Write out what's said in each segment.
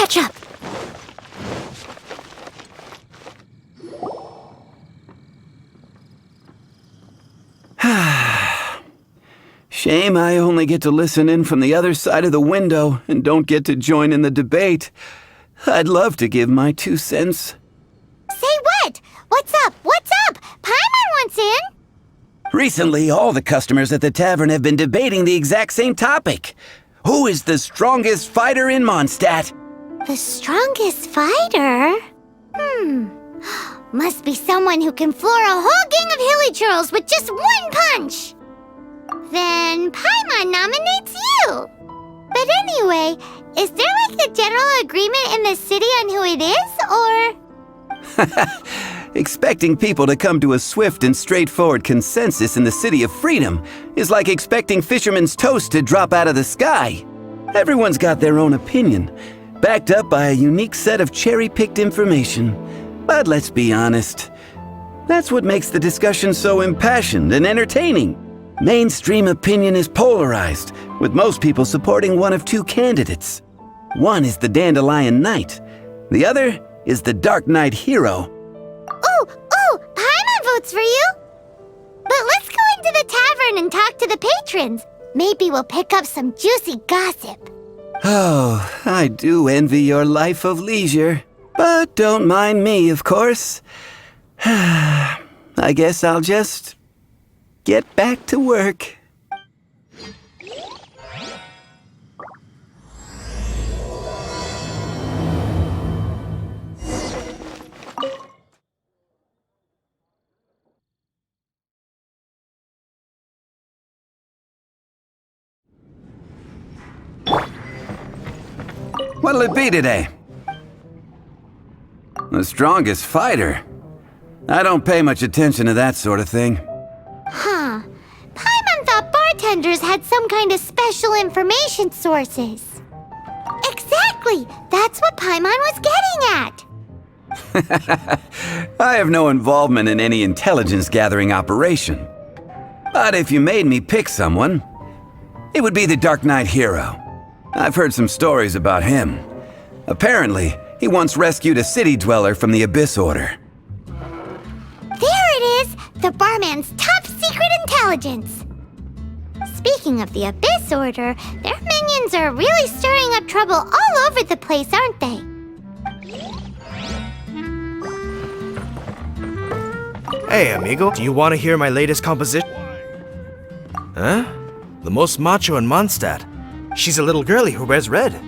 catch up. Shame I only get to listen in from the other side of the window and don't get to join in the debate. I'd love to give my 2 cents. Say what? What's up? What's up? Paimon wants in. Recently, all the customers at the tavern have been debating the exact same topic. Who is the strongest fighter in Mondstadt? The strongest fighter? Must be someone who can floor a whole gang of hilly churls with just 1 punch. Then Paimon nominates you. But anyway, is there like a general agreement in the city on who it is, or? Expecting people to come to a swift and straightforward consensus in the City of Freedom is like expecting fisherman's toast to drop out of the sky. Everyone's got their own opinion, backed up by a unique set of cherry-picked information. But let's be honest, that's what makes the discussion so impassioned and entertaining. Mainstream opinion is polarized, with most people supporting one of 2 candidates. One is the Dandelion Knight, the other is the Dark Knight Hero. Ooh, Paimon votes for you. But let's go into the tavern and talk to the patrons. Maybe we'll pick up some juicy gossip. Oh, I do envy your life of leisure. But don't mind me, of course. I guess I'll just get back to work. What'll it be today? The strongest fighter? I don't pay much attention to that sort of thing. Paimon thought bartenders had some kind of special information sources. Exactly! That's what Paimon was getting at! I have no involvement in any intelligence-gathering operation. But if you made me pick someone, it would be the Dark Knight Hero. I've heard some stories about him. Apparently, he once rescued a city dweller from the Abyss Order. There it is! The barman's top secret intelligence! Speaking of the Abyss Order, their minions are really stirring up trouble all over the place, aren't they? Hey, amigo, do you want to hear my latest composition? Huh? The most macho in Mondstadt. She's a little girlie who wears red.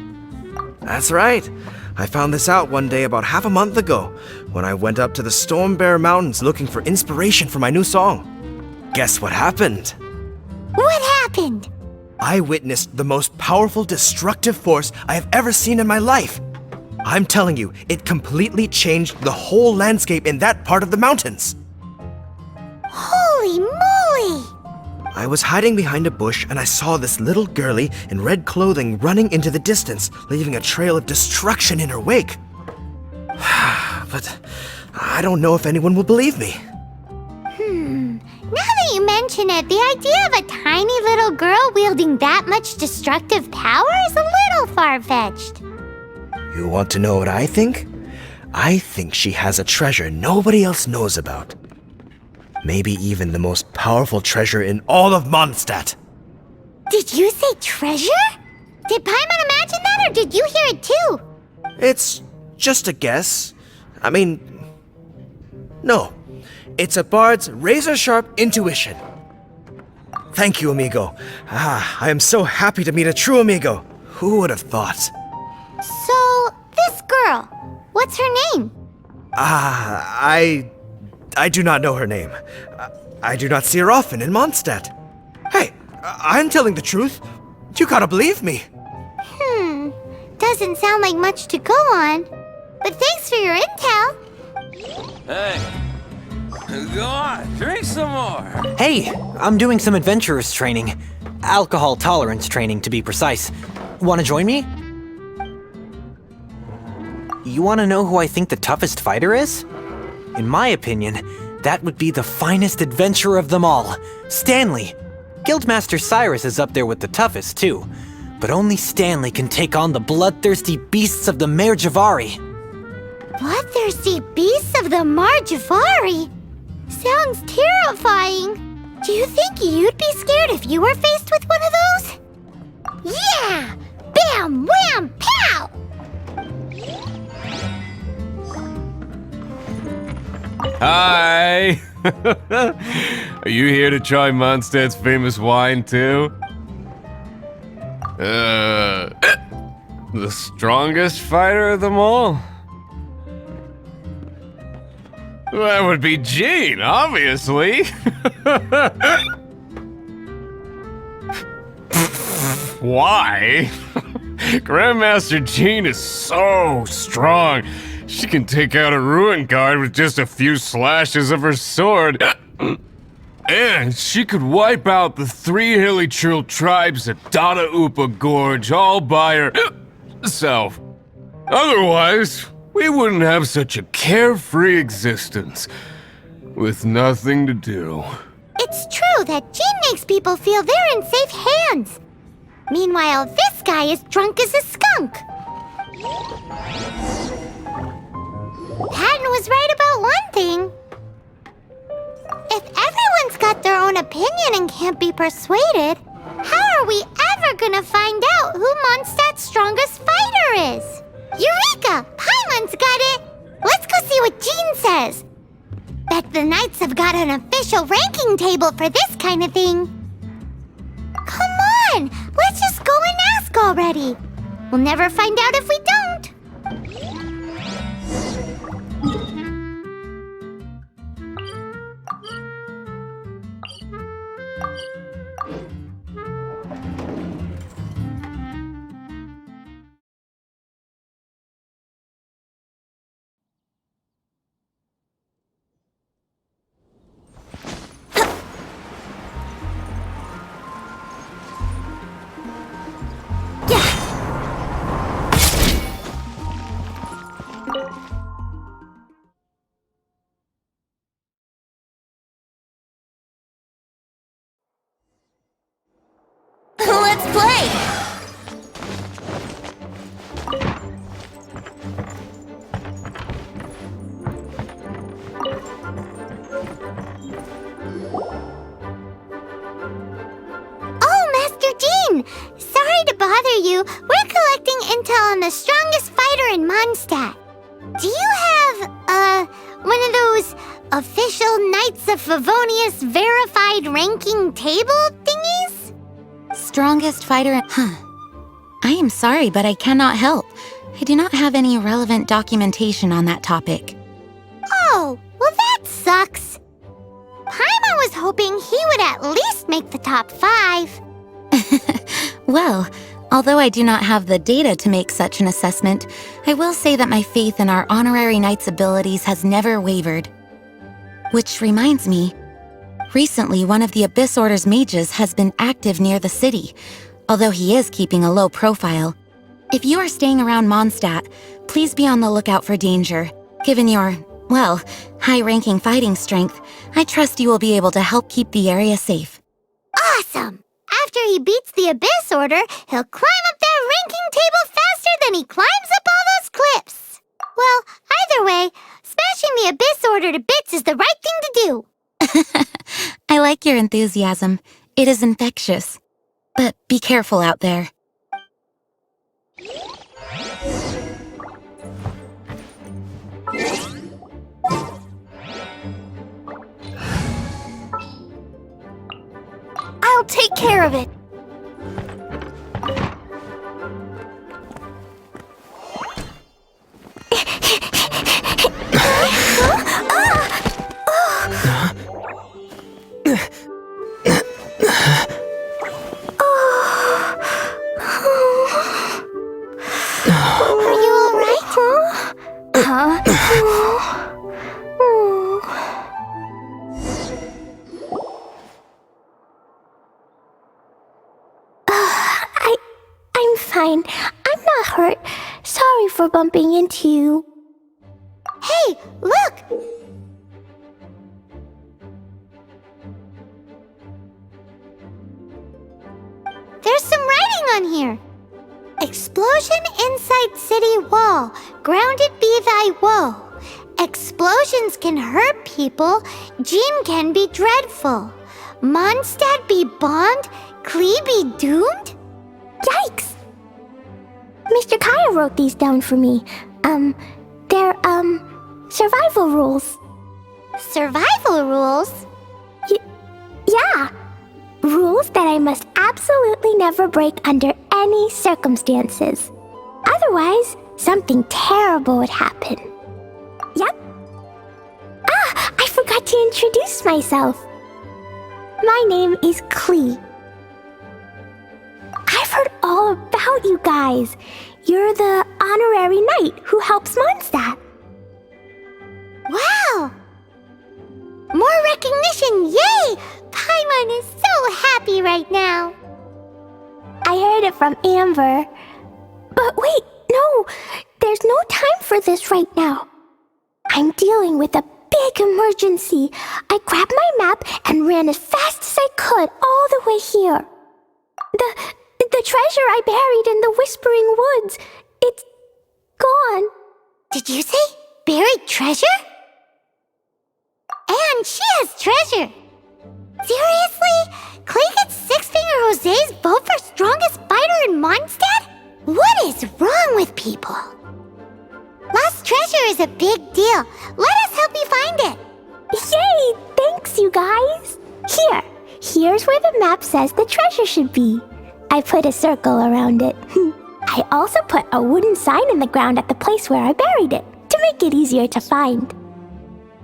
That's right. I found this out one day about half a month ago when I went up to the Stormbear Mountains looking for inspiration for my new song. Guess what happened? What happened? I witnessed the most powerful destructive force I have ever seen in my life. I'm telling you, it completely changed the whole landscape in that part of the mountains. Holy moly! I was hiding behind a bush and I saw this little girlie in red clothing running into the distance, leaving a trail of destruction in her wake. But I don't know if anyone will believe me. Now that you mention it, the idea of a tiny little girl wielding that much destructive power is a little far-fetched. You want to know what I think? I think she has a treasure nobody else knows about. Maybe even the most powerful treasure in all of Mondstadt. Did you say treasure? Did Paimon imagine that, or did you hear it too? It's just a guess. I mean, no. It's a bard's razor-sharp intuition. Thank you, amigo. I am so happy to meet a true amigo. Who would have thought? So, this girl, what's her name? I do not know her name. I do not see her often in Mondstadt. Hey, I'm telling the truth. You gotta believe me. Doesn't sound like much to go on. But thanks for your intel. Hey, go on, drink some more. Hey, I'm doing some adventurers training. Alcohol tolerance training, to be precise. Want to join me? You want to know who I think the toughest fighter is? In my opinion, that would be the finest adventurer of them all, Stanley. Guildmaster Cyrus is up there with the toughest, too. But only Stanley can take on the bloodthirsty beasts of the Mare Javari. Bloodthirsty beasts of the Marjavari? Sounds terrifying. Do you think you'd be scared if you were faced with one of those? Yeah! Bam! Wham! Pow! Hi! Are you here to try Mondstadt's famous wine too? The strongest fighter of them all? That would be Gene, obviously. Why? Grandmaster Gene is so strong. She can take out a ruin guard with just a few slashes of her sword. And she could wipe out the 3 Hilichurl tribes at Dada Upa Gorge all by herself. Otherwise, we wouldn't have such a carefree existence with nothing to do. It's true that Gene makes people feel they're in safe hands. Meanwhile, this guy is drunk as a skunk. Patton was right about one thing. If everyone's got their own opinion and can't be persuaded, how are we ever gonna find out who Mondstadt's strongest fighter is? Eureka! Paimon's got it! Let's go see what Gene says. Bet the Knights have got an official ranking table for this kind of thing. Come on! Let's just go and ask already. We'll never find out if we don't. Let's play! Oh, Master Gene! Sorry to bother you. We're collecting intel on the strongest fighter in Mondstadt. Do you have, one of those official Knights of Favonius verified ranking table thingies? Strongest fighter. I am sorry, but I cannot help. I do not have any relevant documentation on that topic. Oh, well that sucks. Paimon was hoping he would at least make the top 5. Well, although I do not have the data to make such an assessment, I will say that my faith in our honorary knight's abilities has never wavered. Which reminds me, recently one of the Abyss Order's mages has been active near the city, although he is keeping a low profile. If you are staying around Mondstadt, please be on the lookout for danger. Given your, well, high-ranking fighting strength, I trust you will be able to help keep the area safe. Awesome! After he beats the Abyss Order, he'll climb up that ranking table faster than he climbs up all those cliffs. Well, either way, smashing the Abyss Order to bits is the right thing to do. I like your enthusiasm. It is infectious. But be careful out there. I'll take care of it. Are you all right? I'm fine. I'm not hurt. Sorry for bumping into you. Hey, look! There's some writing on here. Explosion inside city wall. Grounded be thy woe. Explosions can hurt people. Jean can be dreadful. Mondstadt be bombed. Klee be doomed? Yikes! Mr. Kaya wrote these down for me. They're, survival rules. Survival rules? Yeah. Rules that I must absolutely never break under any circumstances. Otherwise, something terrible would happen. Yep. Ah, I forgot to introduce myself. My name is Klee. I've heard all about you guys. You're the honorary knight who helps Mondstadt. Wow! More recognition, yay! Paimon is so happy right now. I heard it from Amber. But wait, no! There's no time for this right now. I'm dealing with a big emergency. I grabbed my map and ran as fast as I could all the way here. The treasure I buried in the Whispering Woods, it's gone. Did you say buried treasure? And she has treasure. Seriously? Klee gets Six-Finger Jose's vote for strongest fighter in Mondstadt? What is wrong with people? Lost treasure is a big deal. Let us help you find it. Yay! Thanks, you guys. Here's where the map says the treasure should be. I put a circle around it. I also put a wooden sign in the ground at the place where I buried it, to make it easier to find.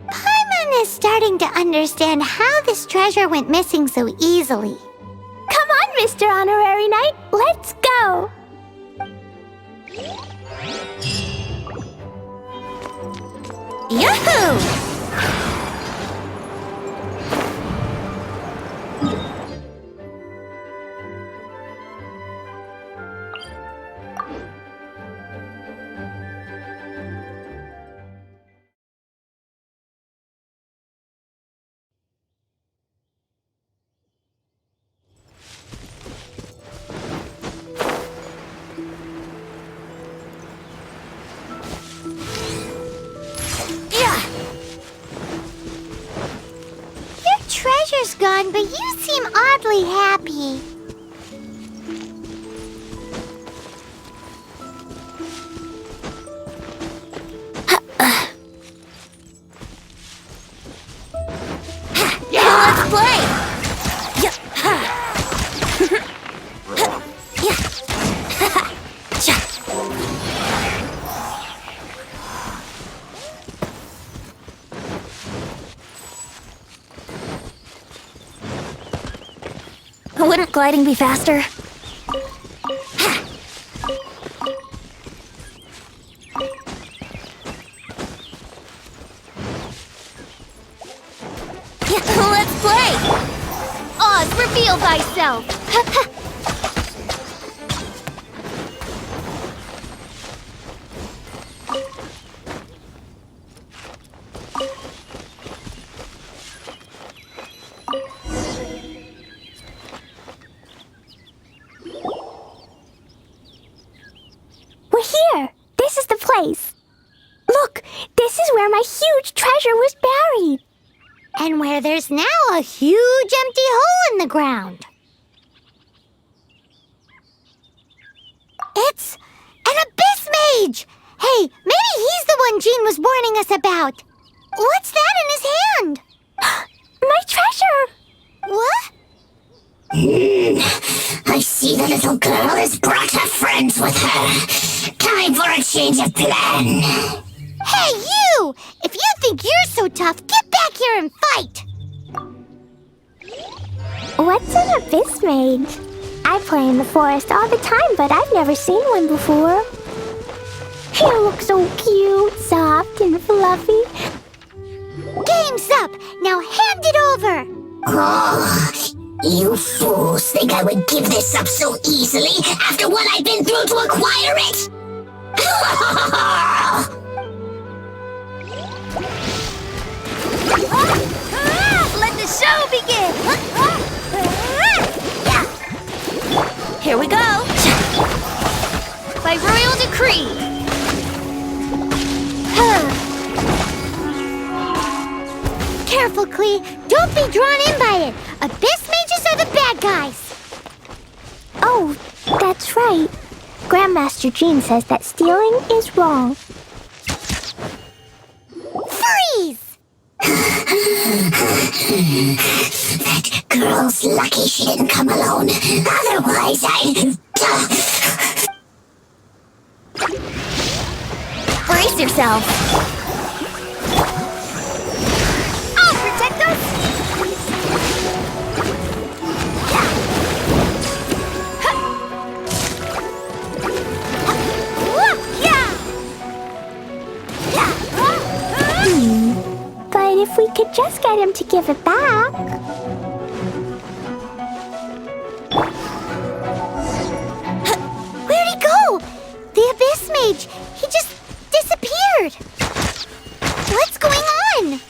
Paimon is starting to understand how this treasure went missing so easily. Come on, Mr. Honorary Knight, let's go! Yahoo! Treasure's gone, but you seem oddly happy. Let's play! Wouldn't gliding be faster? Let's play! Oz, reveal thyself! We're here! This is the place! Look! This is where my huge treasure was buried! And where there's now a huge empty hole in the ground. It's an Abyss Mage! Hey, maybe he's the one Jean was warning us about. What's that in his hand? My treasure! What? I see the little girl has brought her friends with her. Time for a change of plan. Hey, you! If you think you're so tough, get back here and fight! What's an Abyss Mage? I play in the forest all the time, but I've never seen one before. He looks so cute, soft and fluffy. Game's up! Now hand it over! Oh, you fools think I would give this up so easily after what I've been through to acquire it? Let the show begin! Here we go! Kree! Careful, Klee. Don't be drawn in by it. Abyss mages are the bad guys. Oh, that's right. Grandmaster Jean says that stealing is wrong. Freeze! That girl's lucky she didn't come alone. Otherwise, Brace yourself. I'll protect us. But if we could just get him to give it back. Where'd he go? The Abyss Mage. He just disappeared. What's going on?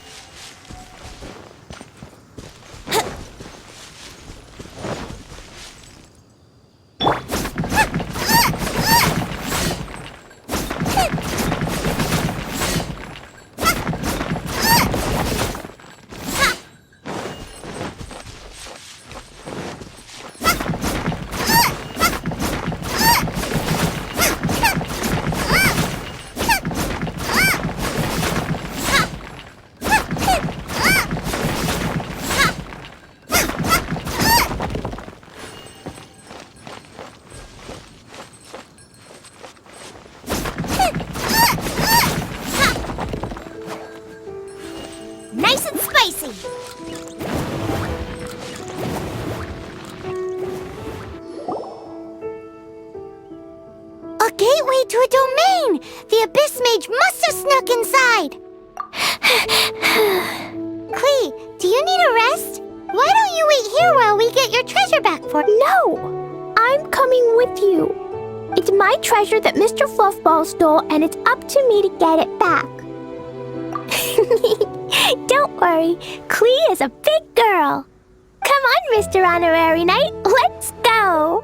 Nice and spicy. A gateway to a domain! The Abyss Mage must have snuck inside! Klee, do you need a rest? Why don't you wait here while we get your treasure back for— No! I'm coming with you. It's my treasure that Mr. Fluffball stole, and it's up to me to get it back. Don't worry, Klee is a big girl. Come on, Mr. Honorary Knight, let's go!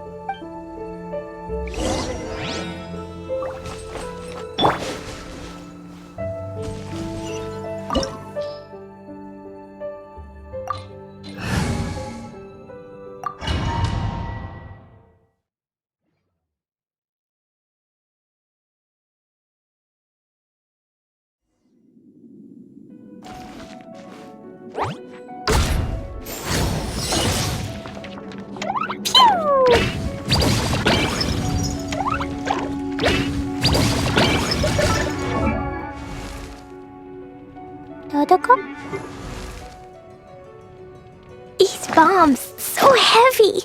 Dodoco? These bombs, so heavy!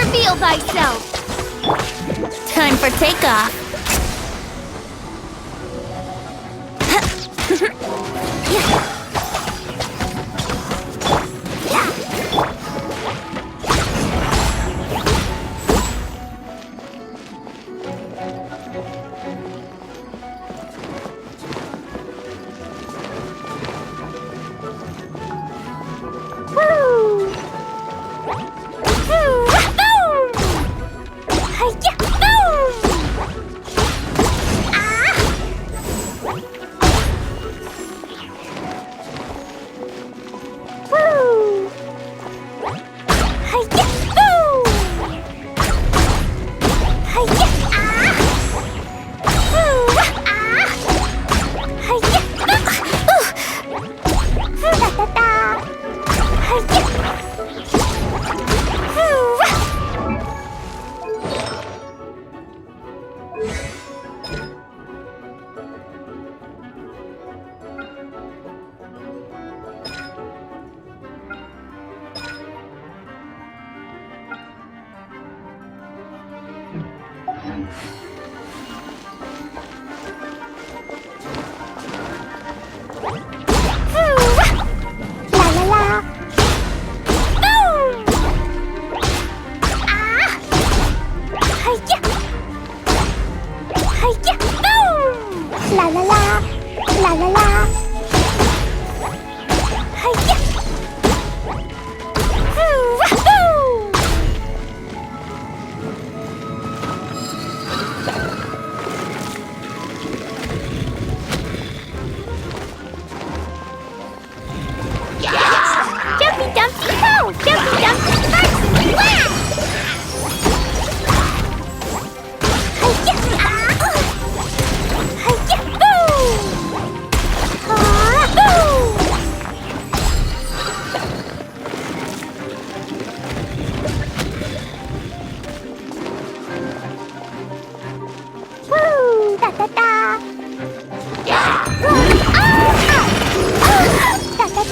Reveal thyself! Time for takeoff. Jumpy Dumpty go! Jumpy Dumpty first!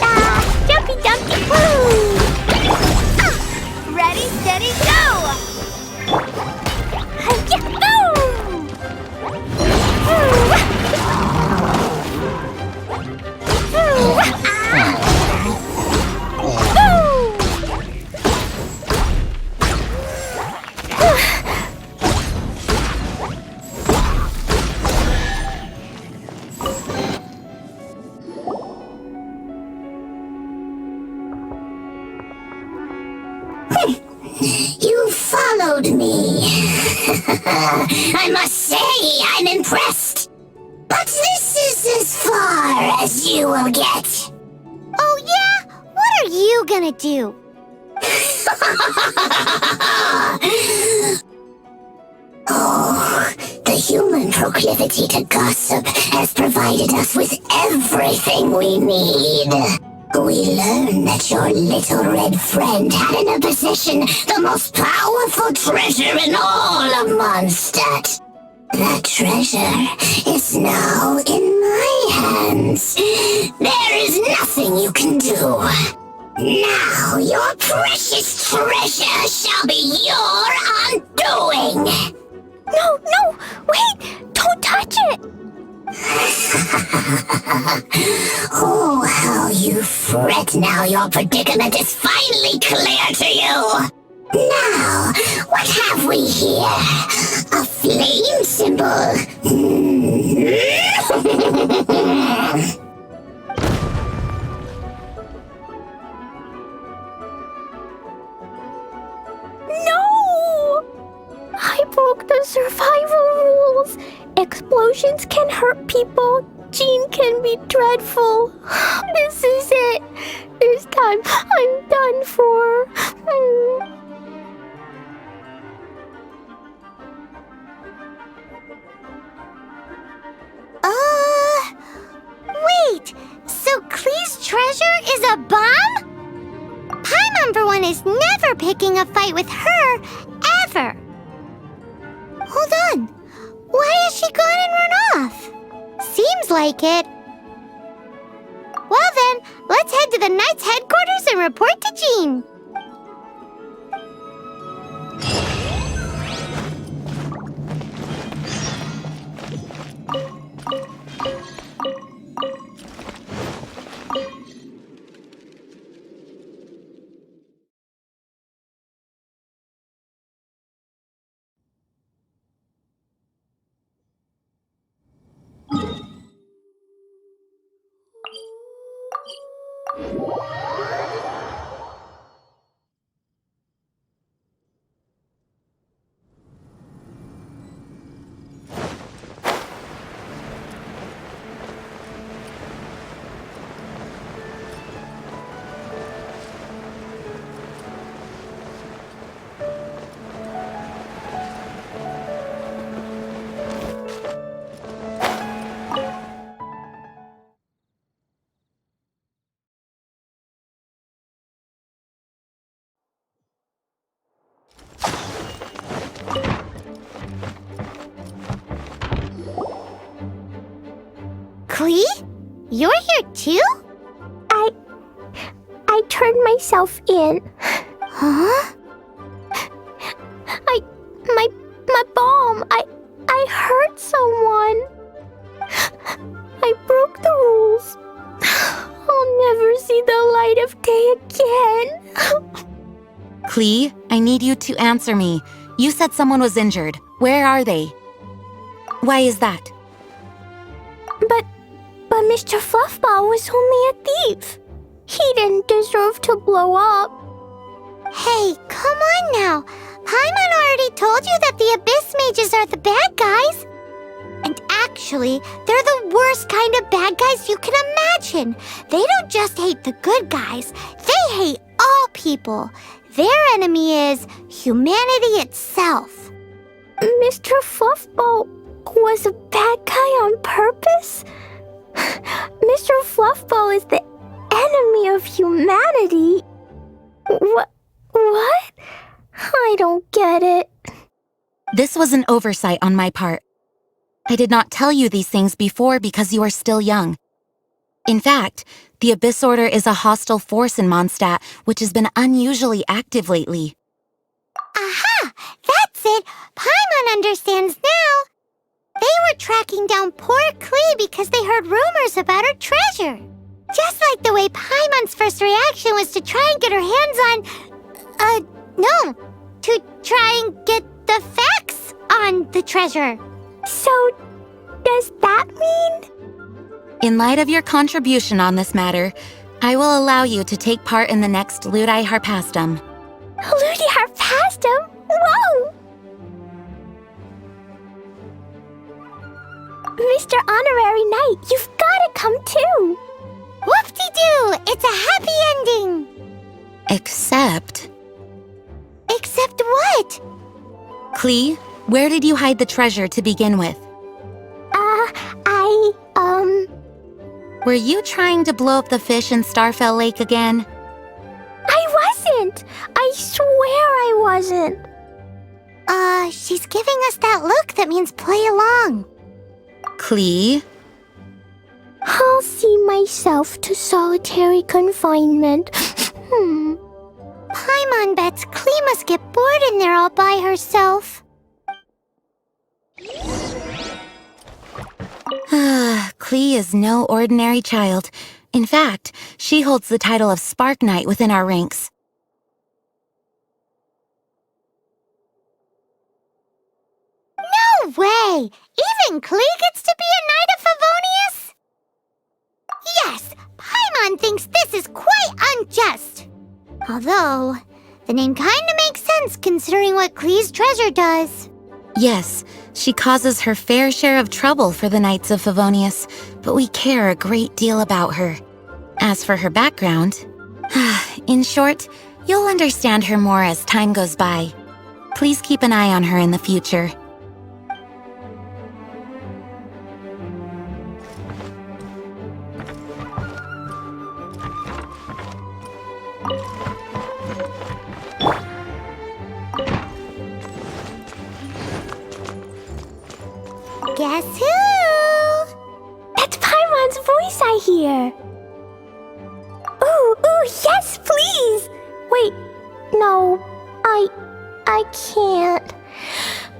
Wow! Jumpy Dumpty woo! Ready, steady, go! You followed me. I must say, I'm impressed. But this is as far as you will get. Oh, yeah? What are you gonna do? Oh, the human proclivity to gossip has provided us with everything we need. We learned that your little red friend had in her possession the most powerful treasure in all of Mondstadt. That treasure is now in my hands. There is nothing you can do. Now your precious treasure shall be your undoing. No, wait! Don't touch it! Oh, how you fret now your predicament is finally clear to you. Now, what have we here? A flame symbol. No! I broke the survival rules. Explosions can hurt people. Jean can be dreadful. This is it. This time I'm done for. Wait! So Klee's treasure is a bomb? Paimon, for one, is never picking a fight with her, ever. Hold on. Why has she gone and run off? Seems like it. Well then, let's head to the Knights headquarters and report to Jean. Klee? You're here too? I turned myself in. Huh? My bomb. I hurt someone. I broke the rules. I'll never see the light of day again. Klee, I need you to answer me. You said someone was injured. Where are they? Why is that? But Mr. Fluffball was only a thief. He didn't deserve to blow up. Hey, come on now. Paimon already told you that the Abyss Mages are the bad guys. And actually, they're the worst kind of bad guys you can imagine. They don't just hate the good guys. They hate all people. Their enemy is humanity itself. Mr. Fluffball was a bad guy on purpose? Mr. Fluffball is the enemy of humanity. What? I don't get it. This was an oversight on my part. I did not tell you these things before because you are still young. In fact, the Abyss Order is a hostile force in Mondstadt, which has been unusually active lately. Aha! That's it! Paimon understands now! They were tracking down poor Klee because they heard rumors about her treasure. Just like the way Paimon's first reaction was to try and get her hands on... to try and get the facts on the treasure. So, does that mean? In light of your contribution on this matter, I will allow you to take part in the next Ludi Harpastum. Ludi Harpastum? Whoa! Mr. Honorary Knight, you've gotta come too! Whoop-de-doo! It's a happy ending! Except... Except what? Klee, where did you hide the treasure to begin with? I Were you trying to blow up the fish in Starfell Lake again? I wasn't! I swear I wasn't! She's giving us that look that means play along. Klee? I'll see myself to solitary confinement. Paimon bets Klee must get bored in there all by herself. Klee is no ordinary child. In fact, she holds the title of Spark Knight within our ranks. No way! Even Klee gets to be a Knight of Favonius? Yes, Paimon thinks this is quite unjust. Although, the name kinda makes sense considering what Klee's treasure does. Yes, she causes her fair share of trouble for the Knights of Favonius, but we care a great deal about her. As for her background, in short, you'll understand her more as time goes by. Please keep an eye on her in the future. Guess who? That's Paimon's voice I hear. Ooh, yes, please! Wait, no, I can't.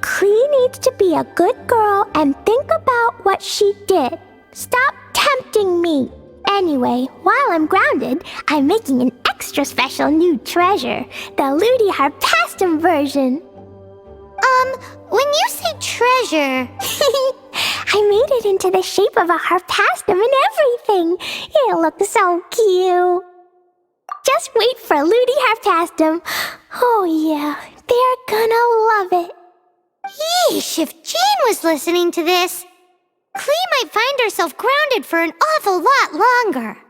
Klee needs to be a good girl and think about what she did. Stop tempting me. Anyway, while I'm grounded, I'm making an extra special new treasure, the Ludi Harpastum version. When you say treasure... I made it into the shape of a harpastum and everything. It looks so cute. Just wait for Ludi Harpastum. Oh yeah, they're gonna love it. Yeesh, if Jean was listening to this, Klee might find herself grounded for an awful lot longer.